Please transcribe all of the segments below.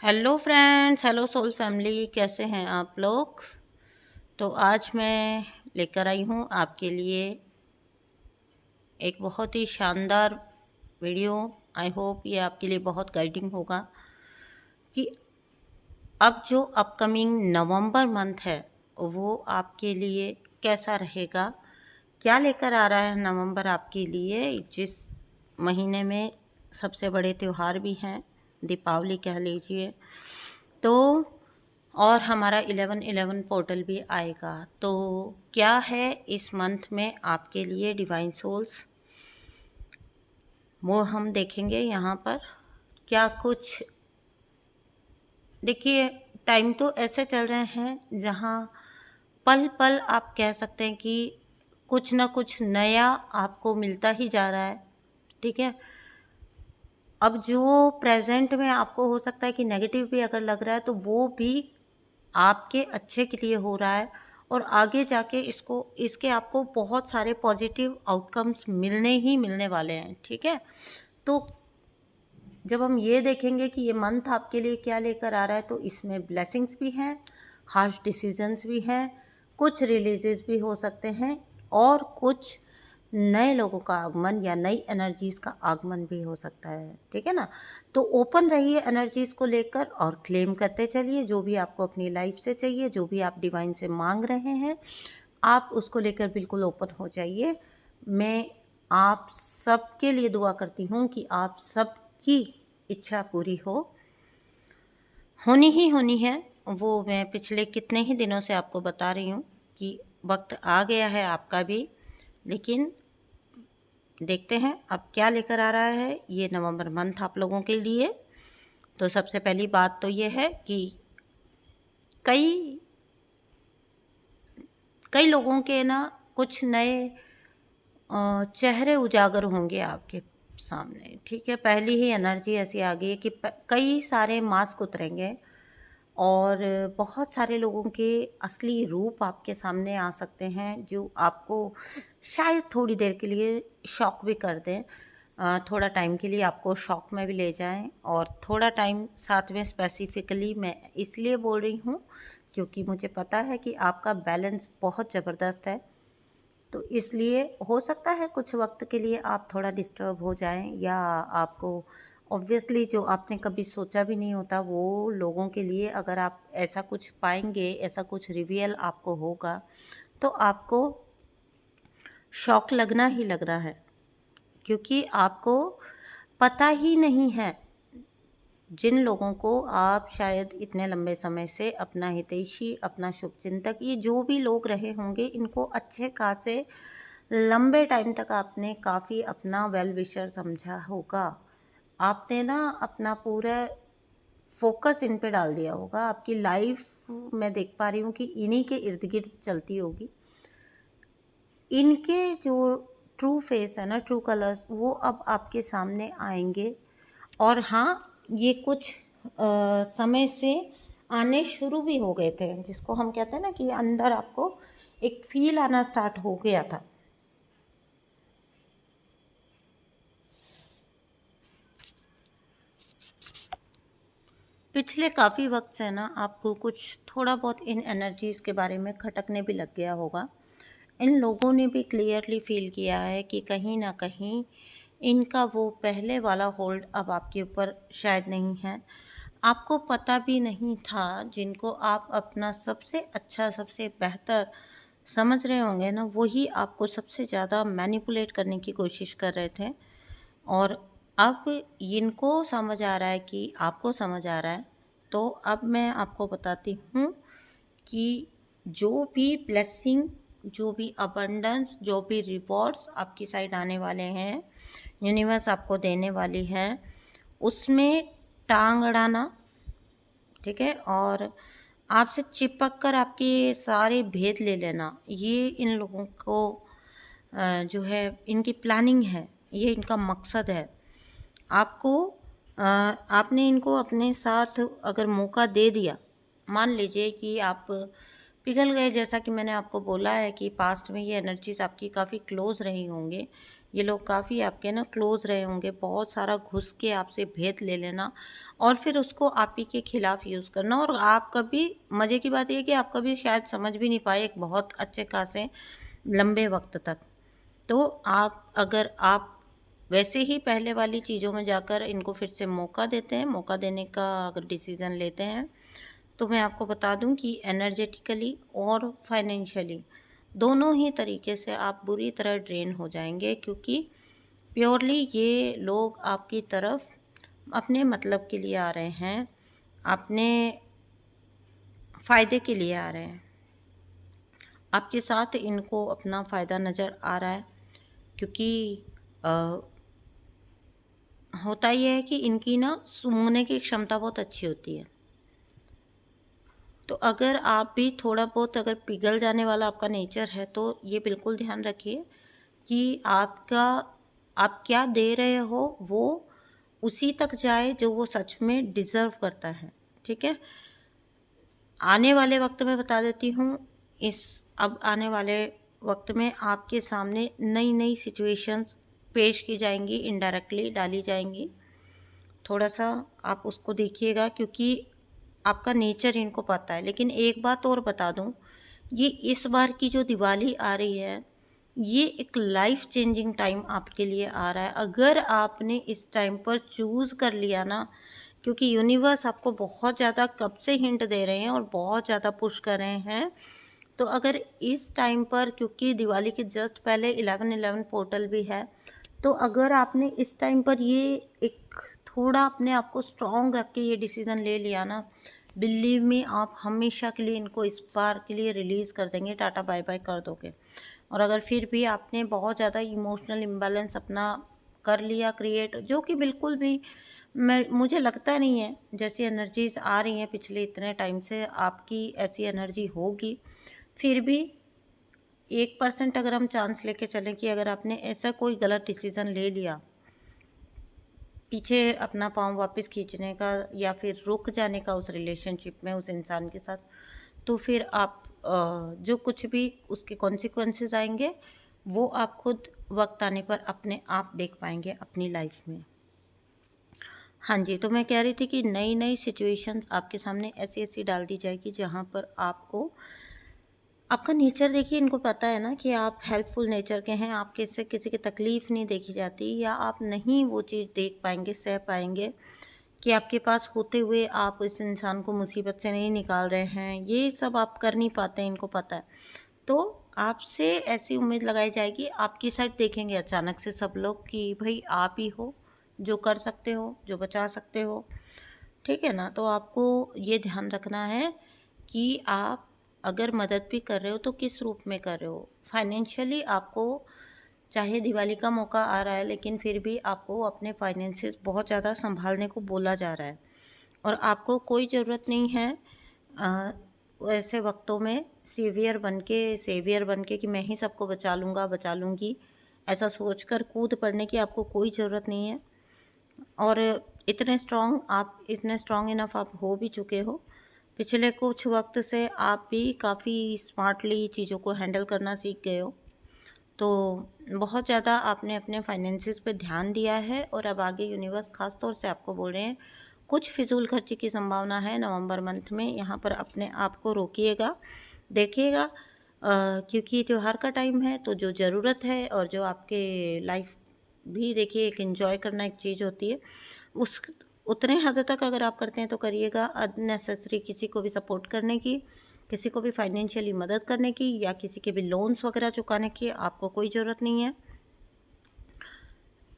Hello friends, hello soul family, कैसे हैं आप लोग। तो आज मैं लेकर आई हूँ आपके लिए एक बहुत ही शानदार वीडियो। आई होप ये आपके लिए बहुत गाइडिंग होगा कि अब जो अपकमिंग नवंबर मंथ है वो आपके लिए कैसा रहेगा, क्या लेकर आ रहा है नवंबर आपके लिए, जिस महीने में सबसे बड़े त्यौहार भी हैं, दीपावली कह लीजिए तो, और हमारा 11/11 पोर्टल भी आएगा। तो क्या है इस मंथ में आपके लिए डिवाइन सोल्स, वो हम देखेंगे यहाँ पर। क्या कुछ देखिए, टाइम तो ऐसे चल रहे हैं जहाँ पल पल आप कह सकते हैं कि कुछ ना कुछ नया आपको मिलता ही जा रहा है। ठीक है, अब जो प्रेजेंट में आपको हो सकता है कि नेगेटिव भी अगर लग रहा है तो वो भी आपके अच्छे के लिए हो रहा है, और आगे जाके इसके आपको बहुत सारे पॉजिटिव आउटकम्स मिलने ही मिलने वाले हैं। ठीक है, तो जब हम ये देखेंगे कि ये मंथ आपके लिए क्या लेकर आ रहा है, तो इसमें ब्लेसिंग्स भी हैं, हार्श डिसीजंस भी हैं, कुछ रिलीजेस भी हो सकते हैं, और कुछ नए लोगों का आगमन या नई एनर्जीज़ का आगमन भी हो सकता है। ठीक है ना, तो ओपन रहिए एनर्जीज़ को लेकर और क्लेम करते चलिए जो भी आपको अपनी लाइफ से चाहिए, जो भी आप डिवाइन से मांग रहे हैं, आप उसको लेकर बिल्कुल ओपन हो जाइए। मैं आप सबके लिए दुआ करती हूँ कि आप सबकी इच्छा पूरी होनी ही होनी है। वो मैं पिछले कितने ही दिनों से आपको बता रही हूँ कि वक्त आ गया है आपका भी, लेकिन देखते हैं अब क्या लेकर आ रहा है ये नवंबर मंथ आप लोगों के लिए। तो सबसे पहली बात तो ये है कि कई कई लोगों के ना कुछ नए चेहरे उजागर होंगे आपके सामने। ठीक है, पहली ही एनर्जी ऐसी आ गई है कि कई सारे मास्क उतरेंगे और बहुत सारे लोगों के असली रूप आपके सामने आ सकते हैं, जो आपको शायद थोड़ी देर के लिए शॉक भी कर दें, थोड़ा टाइम के लिए आपको शॉक में भी ले जाएं। और थोड़ा टाइम साथ में स्पेसिफिकली मैं इसलिए बोल रही हूँ क्योंकि मुझे पता है कि आपका बैलेंस बहुत ज़बरदस्त है, तो इसलिए हो सकता है कुछ वक्त के लिए आप थोड़ा डिस्टर्ब हो जाएं, या आपको ऑब्वियसली जो आपने कभी सोचा भी नहीं होता वो लोगों के लिए अगर आप ऐसा कुछ पाएंगे, ऐसा कुछ रिवील आपको होगा, तो आपको शॉक लगना ही लगना है, क्योंकि आपको पता ही नहीं है जिन लोगों को आप शायद इतने लंबे समय से अपना हितैषी, अपना शुभचिंतक, ये जो भी लोग रहे होंगे, इनको अच्छे खासे लंबे टाइम तक आपने काफ़ी अपना वेल विशर समझा होगा। आपने ना अपना पूरा फोकस इन पे डाल दिया होगा। आपकी लाइफ मैं देख पा रही हूँ कि इन्हीं के इर्द गिर्द चलती होगी। इनके जो ट्रू फेस है ना, ट्रू कलर्स, वो अब आपके सामने आएंगे। और हाँ, ये कुछ समय से आने शुरू भी हो गए थे, जिसको हम कहते हैं ना कि अंदर आपको एक फील आना स्टार्ट हो गया था। पिछले काफ़ी वक्त से ना आपको कुछ थोड़ा बहुत इन एनर्जीज़ के बारे में खटकने भी लग गया होगा। इन लोगों ने भी क्लियरली फील किया है कि कहीं ना कहीं इनका वो पहले वाला होल्ड अब आपके ऊपर शायद नहीं है। आपको पता भी नहीं था, जिनको आप अपना सबसे अच्छा, सबसे बेहतर समझ रहे होंगे ना, वही आपको सबसे ज़्यादा मैनिपुलेट करने की कोशिश कर रहे थे। और अब इनको समझ आ रहा है कि आपको समझ आ रहा है। तो अब मैं आपको बताती हूँ कि जो भी ब्लेसिंग, जो भी अबंडेंस, जो भी रिवॉर्ड्स आपकी साइड आने वाले हैं, यूनिवर्स आपको देने वाली है, उसमें टांग अड़ाना, ठीक है, और आपसे चिपक कर आपके सारे भेद ले लेना, ये इन लोगों को जो है इनकी प्लानिंग है, ये इनका मकसद है। आपको आपने इनको अपने साथ अगर मौका दे दिया, मान लीजिए कि आप पिघल गए, जैसा कि मैंने आपको बोला है कि पास्ट में ये एनर्जीज आपकी काफ़ी क्लोज रही होंगी, ये लोग काफ़ी आपके ना क्लोज़ रहे होंगे, बहुत सारा घुस के आपसे भेद ले लेना और फिर उसको आप ही के खिलाफ यूज़ करना। और आप कभी, मज़े की बात ये है कि आप कभी शायद समझ भी नहीं पाए एक बहुत अच्छे खासे लंबे वक्त तक। तो अगर आप वैसे ही पहले वाली चीज़ों में जाकर इनको फिर से मौका देते हैं, मौका देने का अगर डिसीज़न लेते हैं, तो मैं आपको बता दूं कि एनर्जेटिकली और फाइनेंशियली दोनों ही तरीके से आप बुरी तरह ड्रेन हो जाएंगे, क्योंकि प्योरली ये लोग आपकी तरफ अपने मतलब के लिए आ रहे हैं, अपने फ़ायदे के लिए आ रहे हैं। आपके साथ इनको अपना फ़ायदा नज़र आ रहा है, क्योंकि अ, होता ये है कि इनकी ना सूंघने की क्षमता बहुत अच्छी होती है। तो अगर आप भी थोड़ा बहुत अगर पिघल जाने वाला आपका नेचर है, तो ये बिल्कुल ध्यान रखिए कि आप क्या दे रहे हो वो उसी तक जाए जो वो सच में डिज़र्व करता है। ठीक है, आने वाले वक्त में बता देती हूँ, अब आने वाले वक्त में आपके सामने नई नई सिचुएशंस पेश की जाएंगी, इनडायरेक्टली डाली जाएंगी। थोड़ा सा आप उसको देखिएगा, क्योंकि आपका नेचर इनको पता है। लेकिन एक बात और बता दूं, ये इस बार की जो दिवाली आ रही है, ये एक लाइफ चेंजिंग टाइम आपके लिए आ रहा है। अगर आपने इस टाइम पर चूज़ कर लिया ना, क्योंकि यूनिवर्स आपको बहुत ज़्यादा कब से हिंट दे रहे हैं और बहुत ज़्यादा पुश कर रहे हैं। तो अगर इस टाइम पर, क्योंकि दिवाली के जस्ट पहले 11/11 पोर्टल भी है, तो अगर आपने इस टाइम पर ये एक थोड़ा अपने आप को स्ट्रॉन्ग रख के ये डिसीज़न ले लिया ना, बिलीव मी, आप हमेशा के लिए इनको इस बार के लिए रिलीज़ कर देंगे, टाटा बाय बाय कर दोगे। और अगर फिर भी आपने बहुत ज़्यादा इमोशनल इम्बैलेंस अपना कर लिया क्रिएट, जो कि बिल्कुल भी मुझे लगता नहीं है, जैसी एनर्जीज आ रही हैं पिछले इतने टाइम से आपकी ऐसी एनर्जी होगी। फिर भी 1% अगर हम चांस लेके चलें कि अगर आपने ऐसा कोई गलत डिसीज़न ले लिया, पीछे अपना पाँव वापस खींचने का या फिर रुक जाने का उस रिलेशनशिप में उस इंसान के साथ, तो फिर आप जो कुछ भी उसके कॉन्सिक्वेंसेस आएंगे वो आप खुद वक्त आने पर अपने आप देख पाएंगे अपनी लाइफ में। हाँ जी, तो मैं कह रही थी कि नई नई सिचुएशंस आपके सामने ऐसी ऐसी डाल दी जाएगी जहाँ पर आपको आपका नेचर, देखिए इनको पता है ना कि आप हेल्पफुल नेचर के हैं, आपके इससे किसी की तकलीफ़ नहीं देखी जाती, या आप नहीं वो चीज़ देख पाएंगे, सह पाएंगे कि आपके पास होते हुए आप इस इंसान को मुसीबत से नहीं निकाल रहे हैं। ये सब आप कर नहीं पाते हैं, इनको पता है। तो आपसे ऐसी उम्मीद लगाई जाएगी, आपकी साइड देखेंगे अचानक से सब लोग कि भाई आप ही हो जो कर सकते हो, जो बचा सकते हो। ठीक है ना, तो आपको ये ध्यान रखना है कि आप अगर मदद भी कर रहे हो तो किस रूप में कर रहे हो। फाइनेंशियली आपको, चाहे दिवाली का मौका आ रहा है, लेकिन फिर भी आपको अपने फाइनेंसेस बहुत ज़्यादा संभालने को बोला जा रहा है। और आपको कोई ज़रूरत नहीं है ऐसे वक्तों में सेवियर बन के कि मैं ही सबको बचा लूँगा, बचा लूँगी, ऐसा सोचकर कूद पड़ने की आपको कोई ज़रूरत नहीं है। और इतने स्ट्रॉन्ग इनफ आप हो भी चुके हो। पिछले कुछ वक्त से आप भी काफ़ी स्मार्टली चीज़ों को हैंडल करना सीख गए हो। तो बहुत ज़्यादा आपने अपने फाइनेंसिस पे ध्यान दिया है, और अब आगे यूनिवर्स ख़ास तौर से आपको बोल रहे हैं कुछ फिजूल खर्ची की संभावना है नवंबर मंथ में। यहाँ पर अपने आप को रोकिएगा, देखिएगा, क्योंकि त्यौहार का टाइम है, तो जो ज़रूरत है और जो आपके लाइफ भी, देखिए एक एंजॉय करना एक चीज़ होती है, उस उतने हद तक अगर आप करते हैं तो करिएगा। अननेसेसरी किसी को भी सपोर्ट करने की, किसी को भी फाइनेंशियली मदद करने की, या किसी के भी लोन्स वगैरह चुकाने की आपको कोई ज़रूरत नहीं है।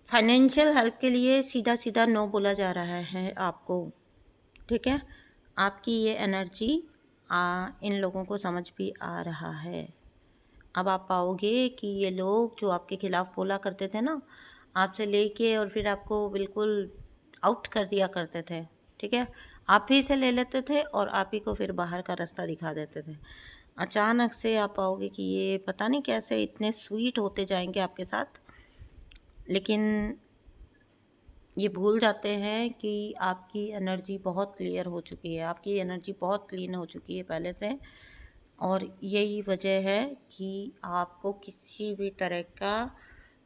फाइनेंशियल हेल्प के लिए सीधा सीधा नो बोला जा रहा है आपको। ठीक है, आपकी ये एनर्जी इन लोगों को समझ भी आ रहा है। अब आप पाओगे कि ये लोग जो आपके खिलाफ बोला करते थे ना, आपसे लेके और फिर आपको बिल्कुल आउट कर दिया करते थे, ठीक है, आप ही से ले लेते थे और आप ही को फिर बाहर का रास्ता दिखा देते थे। अचानक से आप पाओगे कि ये पता नहीं कैसे इतने स्वीट होते जाएंगे आपके साथ, लेकिन ये भूल जाते हैं कि आपकी एनर्जी बहुत क्लियर हो चुकी है, आपकी एनर्जी बहुत क्लीन हो चुकी है पहले से। और यही वजह है कि आपको किसी भी तरह का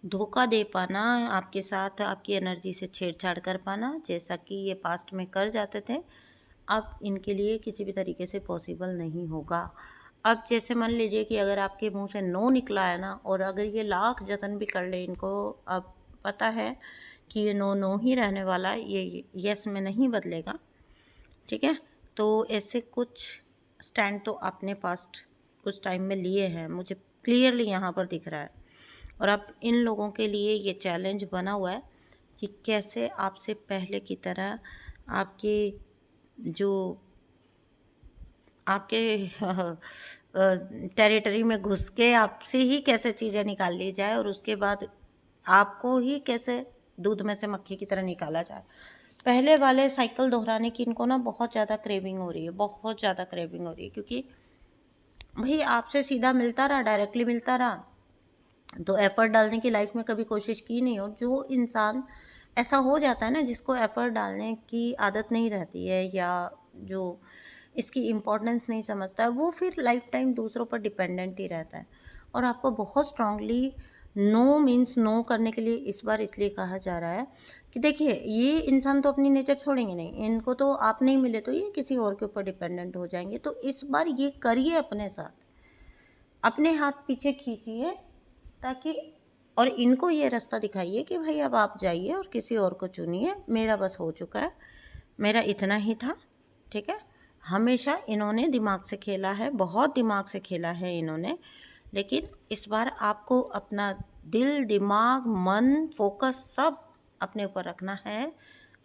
धोखा दे पाना, आपके साथ आपकी एनर्जी से छेड़छाड़ कर पाना, जैसा कि ये पास्ट में कर जाते थे, अब इनके लिए किसी भी तरीके से पॉसिबल नहीं होगा। अब जैसे मान लीजिए कि अगर आपके मुंह से नो निकला है ना, और अगर ये लाख जतन भी कर ले, इनको अब पता है कि ये नो नो ही रहने वाला, ये यस में नहीं बदलेगा, ठीक है। तो ऐसे कुछ स्टैंड तो आपने पास्ट कुछ टाइम में लिए हैं, मुझे क्लियरली यहाँ पर दिख रहा है। और अब इन लोगों के लिए ये चैलेंज बना हुआ है कि कैसे आपसे पहले की तरह आपके जो आपके टेरिटरी में घुस के आपसे ही कैसे चीज़ें निकाल ली जाए, और उसके बाद आपको ही कैसे दूध में से मक्खी की तरह निकाला जाए। पहले वाले साइकिल दोहराने की इनको ना बहुत ज़्यादा क्रेविंग हो रही है, बहुत ज़्यादा क्रेविंग हो रही है, क्योंकि भाई आपसे सीधा मिलता रहा, डायरेक्टली मिलता रहा, तो एफ़र्ट डालने की लाइफ में कभी कोशिश की नहीं। और जो इंसान ऐसा हो जाता है ना, जिसको एफ़र्ट डालने की आदत नहीं रहती है, या जो इसकी इम्पोर्टेंस नहीं समझता है, वो फिर लाइफ टाइम दूसरों पर डिपेंडेंट ही रहता है। और आपको बहुत स्ट्रांगली नो मीन्स नो करने के लिए इस बार इसलिए कहा जा रहा है कि देखिए, ये इंसान तो अपनी नेचर छोड़ेंगे नहीं, इनको तो आप नहीं मिले तो ये किसी और के ऊपर डिपेंडेंट हो जाएंगे। तो इस बार ये करिए अपने साथ, अपने हाथ पीछे खींचिए, ताकि और इनको ये रास्ता दिखाइए कि भाई अब आप जाइए और किसी और को चुनिए, मेरा बस हो चुका है, मेरा इतना ही था, ठीक है। हमेशा इन्होंने दिमाग से खेला है, बहुत दिमाग से खेला है इन्होंने, लेकिन इस बार आपको अपना दिल, दिमाग, मन, फोकस सब अपने ऊपर रखना है।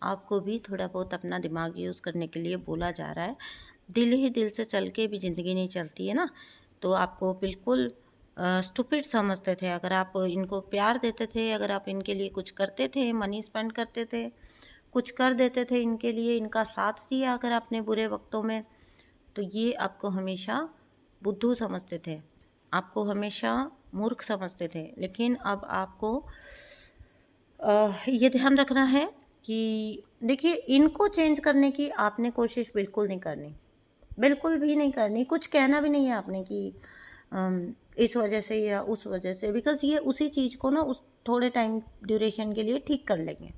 आपको भी थोड़ा बहुत अपना दिमाग यूज़ करने के लिए बोला जा रहा है। दिल ही दिल से चल के भी ज़िंदगी नहीं चलती है ना, तो आपको बिल्कुल स्टूपिड समझते थे अगर आप इनको प्यार देते थे, अगर आप इनके लिए कुछ करते थे, मनी स्पेंड करते थे, कुछ कर देते थे इनके लिए, इनका साथ दिया अगर आपने बुरे वक्तों में, तो ये आपको हमेशा बुद्धू समझते थे, आपको हमेशा मूर्ख समझते थे। लेकिन अब आपको ये ध्यान रखना है कि देखिए, इनको चेंज करने की आपने कोशिश बिल्कुल नहीं करनी, बिल्कुल भी नहीं करनी। कुछ कहना भी नहीं है आपने कि इस वजह से या उस वजह से, बिकॉज़ ये उसी चीज़ को ना उस थोड़े टाइम ड्यूरेशन के लिए ठीक कर लेंगे,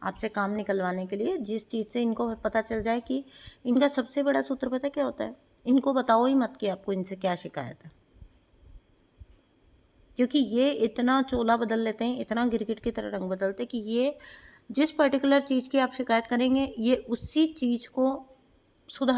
आपसे काम निकलवाने के लिए। जिस चीज़ से इनको पता चल जाए कि इनका सबसे बड़ा सूत्र पता क्या होता है, इनको बताओ ही मत कि आपको इनसे क्या शिकायत है, क्योंकि ये इतना चोला बदल लेते हैं, इतना गिरगिट की तरह रंग बदलते कि ये जिस पर्टिकुलर चीज़ की आप शिकायत करेंगे, ये उसी चीज़ को सुधार